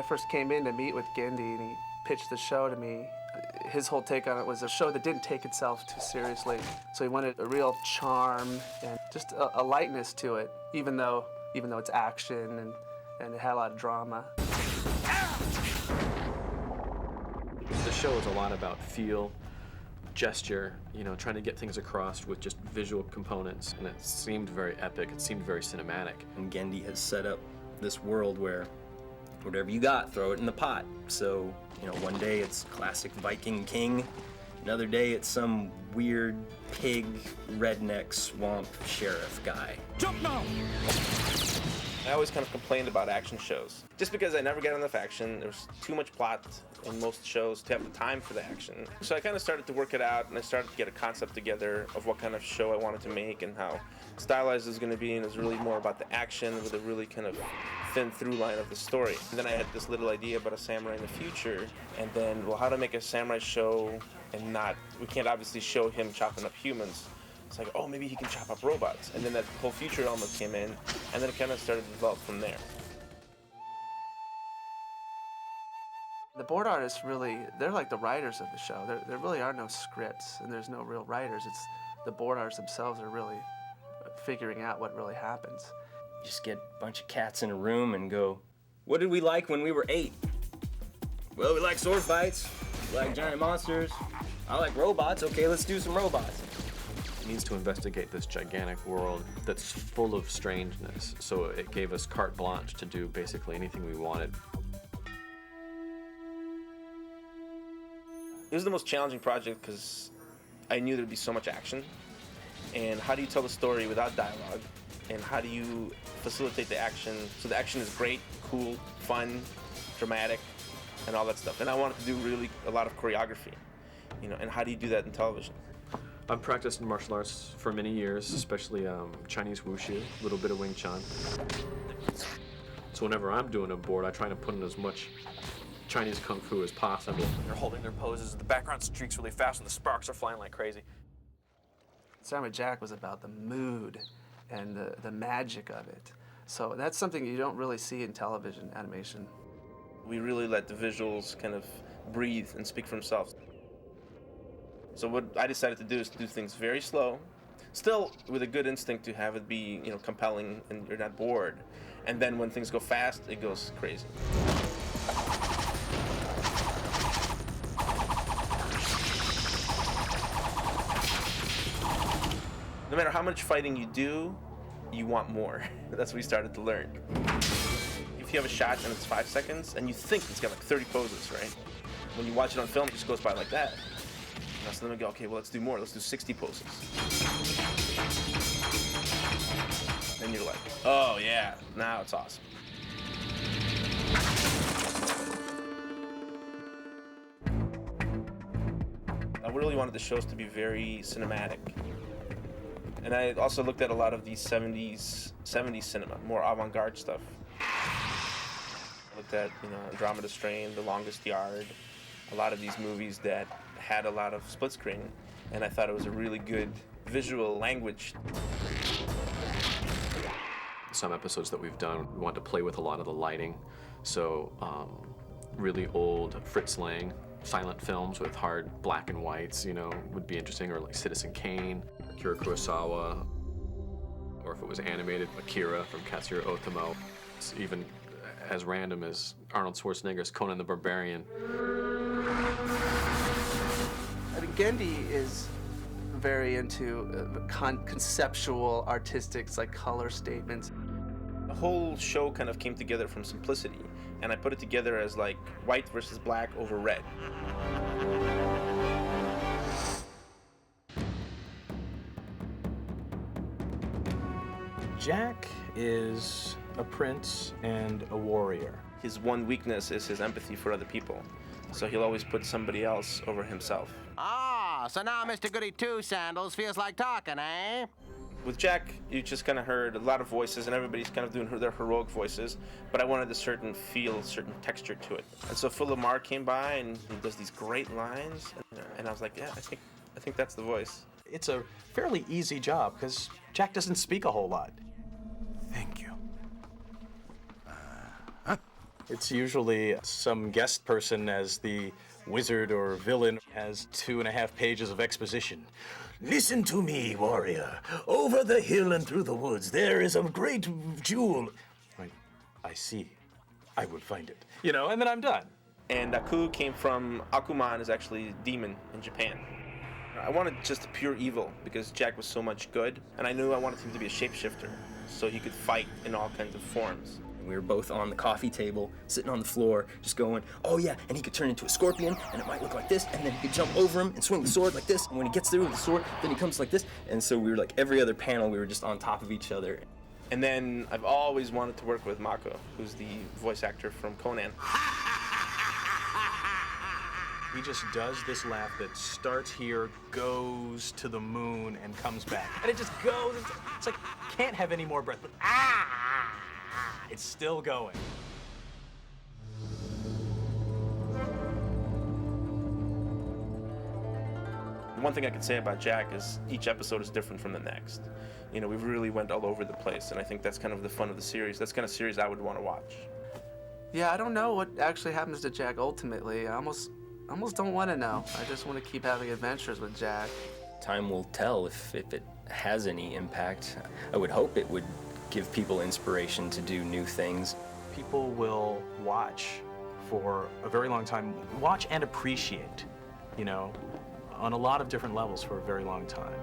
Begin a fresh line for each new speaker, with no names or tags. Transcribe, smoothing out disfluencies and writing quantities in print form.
first came in to meet with Genndy and he pitched the show to me, his whole take on it was a show that didn't take itself too seriously. So he wanted a real charm and just a lightness to it, even though it's action and it had a lot of drama.
The show is a lot about feel, gesture, trying to get things across with just visual components, and it seemed very epic, it seemed very cinematic.
And Genndy has set up this world where whatever you got, throw it in the pot. So, one day it's classic Viking king, another day it's some weird pig, redneck, swamp sheriff guy.
Jump now!
I always kind of complained about action shows. Just because I never got enough action, there's too much plot in most shows to have the time for the action. So I kind of started to work it out, and I started to get a concept together of what kind of show I wanted to make and how stylized it was going to be, and it was really more about the action with a really kind of thin through line of the story. And then I had this little idea about a samurai in the future, and then, well, how to make a samurai show and we can't obviously show him chopping up humans. It's like, oh, maybe he can chop up robots. And then that whole future element came in, and then it kind of started to develop from there.
The board artists they're like the writers of the show. There really are no scripts, and there's no real writers. It's the board artists themselves are really figuring out what really happens.
Just get a bunch of cats in a room and go, what did we like when we were 8? Well, we like sword fights, we like giant monsters, I like robots, okay, let's do some robots.
It needs to investigate this gigantic world that's full of strangeness, so it gave us carte blanche to do basically anything we wanted.
It was the most challenging project because I knew there'd be so much action. And how do you tell the story without dialogue? And how do you facilitate the action so the action is great, cool, fun, dramatic, and all that stuff? And I wanted to do really a lot of choreography, and how do you do that in television?
I've practiced in martial arts for many years, especially Chinese wushu, a little bit of Wing Chun. So whenever I'm doing a board, I try to put in as much Chinese kung fu as possible.
They're holding their poses, the background streaks really fast, and the sparks are flying like crazy.
Samurai Jack was about the mood and the magic of it. So that's something you don't really see in television animation.
We really let the visuals kind of breathe and speak for themselves. So what I decided to do is to do things very slow, still with a good instinct to have it be, compelling and you're not bored. And then when things go fast, it goes crazy. No matter how much fighting you do, you want more. That's what we started to learn. If you have a shot and it's 5 seconds, and you think it's got like 30 poses, right? When you watch it on film, it just goes by like that. So then we go, okay, well, let's do more. Let's do 60 poses. Then you're like, oh yeah, now it's awesome. I really wanted the shows to be very cinematic. And I also looked at a lot of these 70s cinema, more avant-garde stuff. I looked at, Andromeda Strain, The Longest Yard, a lot of these movies that had a lot of split screen, and I thought it was a really good visual language.
Some episodes that we've done, we want to play with a lot of the lighting, so really old Fritz Lang silent films with hard black and whites, would be interesting, or like Citizen Kane, Akira Kurosawa, or if it was animated, Akira from Katsuro Otomo. It's even as random as Arnold Schwarzenegger's Conan the Barbarian.
I mean, Genndy is very into conceptual, artistic, like color statements.
The whole show kind of came together from simplicity, and I put it together as like white versus black over red.
Jack is a prince and a warrior.
His one weakness is his empathy for other people, so he'll always put somebody else over himself.
Ah, so now Mr. Goody Two-Sandals feels like talking, eh?
With Jack, you just kind of heard a lot of voices, and everybody's kind of doing their heroic voices, but I wanted a certain feel, certain texture to it. And so Phil Lamar came by, and he does these great lines, and I was like, yeah, I think that's the voice.
It's a fairly easy job, because Jack doesn't speak a whole lot.
Thank you.
It's usually some guest person as the wizard or villain has 2.5 pages of exposition.
Listen to me, warrior. Over the hill and through the woods, there is a great jewel.
I see. I will find it. You know, and then I'm done.
And Aku came from, Akuman is actually demon in Japan. I wanted just the pure evil because Jack was so much good, and I knew I wanted him to be a shapeshifter so he could fight in all kinds of forms.
We were both on the coffee table, sitting on the floor, just going, oh yeah, and he could turn into a scorpion, and it might look like this, and then he could jump over him and swing the sword like this, and when he gets through with the sword, then he comes like this. And so we were like, every other panel, we were just on top of each other.
And then I've always wanted to work with Mako, who's the voice actor from Conan.
He just does this laugh that starts here, goes to the moon, and comes back. And it just goes. It's like, can't have any more breath, but it's still going.
One thing I can say about Jack is each episode is different from the next. You know, we've really went all over the place, and I think that's kind of the fun of the series. That's the kind of series I would want to watch.
Yeah, I don't know what actually happens to Jack ultimately. I almost don't want to know. I just want to keep having adventures with Jack.
Time will tell if it has any impact. I would hope it would give people inspiration to do new things.
People will watch for a very long time, watch and appreciate, you know, on a lot of different levels for a very long time.